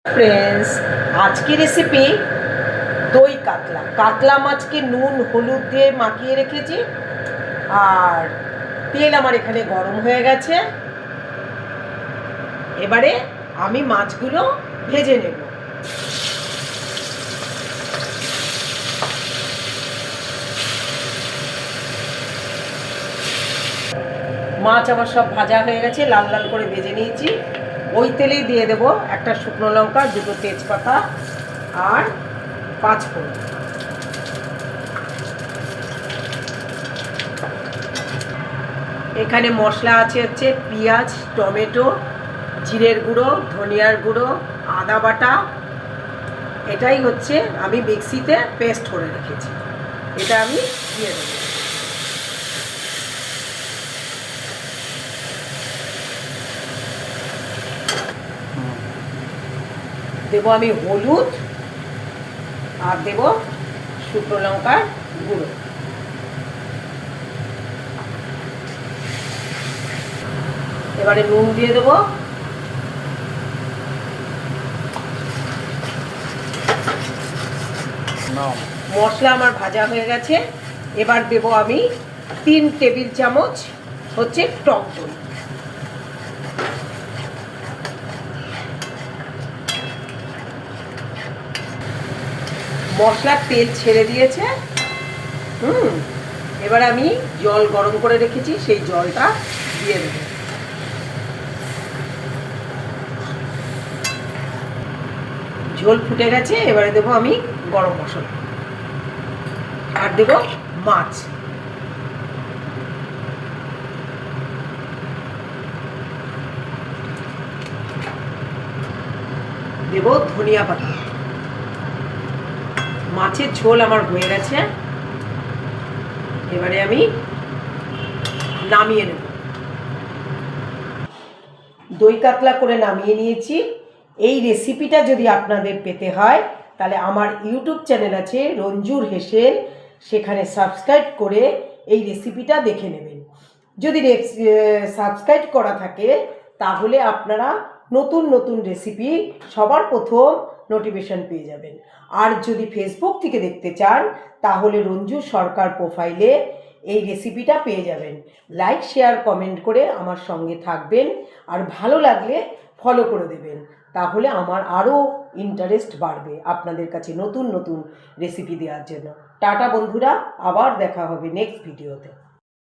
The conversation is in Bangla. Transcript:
ফ্রেন্ডস, আজকে রেসিপি দই কাতলা। কাতলা মাছকে নুন হলুদ দিয়ে মাখিয়ে রেখেছি, আর তেল আমার এখানে গরম হয়ে গেছে। এবারে আমি মাছগুলো ভেজে নেব। মাছ আমার সব ভাজা হয়ে গেছে, লাল লাল করে ভেজে নিয়েছি। ওই তেলেই দিয়ে দেব একটা শুকনো লঙ্কা, দুটো তেজপাতা আর 5 ফোড়ন। এখানে মশলা আছে হচ্ছে পেঁয়াজ, টমেটো, জিরের গুঁড়ো, ধনিয়ার গুঁড়ো, আদা বাটা। এটাই হচ্ছে আমি মিক্সিতে পেস্ট করে রেখেছি, এটা আমি দিয়ে দেবো। দেবো আমি হলুদ আর দেব শুকনো লঙ্কার গুঁড়ো। এবারে নুন দিয়ে দেবো। মশলা আমার ভাজা হয়ে গেছে। এবার দেব আমি 3 টেবিল চামচ হচ্ছে টক দই। মশলার তেল ছেড়ে দিয়েছে। এবার আমি জল গরম করে রেখেছি, সেই জলটা দিয়ে দেব। ঝোল ফুটে গেছে। এবারে দেবো আমি গরম মশলা আর দেব মাছ। দেব ধনিয়া পাতা। মাছের ঝোল আমার হয়ে গেছে। এবারে আমি নামিয়ে নেব। দই কাতলা করে নামিয়ে নিয়েছি। এই রেসিপিটা যদি আপনাদের পেতে হয় তাহলে আমার ইউটিউব চ্যানেল আছে রঞ্জুর হেসেল, সেখানে সাবস্ক্রাইব করে এই রেসিপিটা দেখে নেবেন। যদি সাবস্ক্রাইব করা থাকে তাহলে আপনারা নতুন নতুন রেসিপি সবার প্রথম নোটিফিকেশন পেয়ে যাবেন। আর যদি ফেসবুক থেকে দেখতে চান তাহলে রঞ্জু সরকার প্রোফাইলে এই রেসিপিটা পেয়ে যাবেন। লাইক শেয়ার কমেন্ট করে আমার সঙ্গে থাকবেন, আর ভালো লাগলে ফলো করে দেবেন। তাহলে আমার আরও ইন্টারেস্ট বাড়বে আপনাদের কাছে নতুন নতুন রেসিপি দেওয়ার জন্য। টাটা বন্ধুরা, আবার দেখা হবে নেক্সট ভিডিওতে।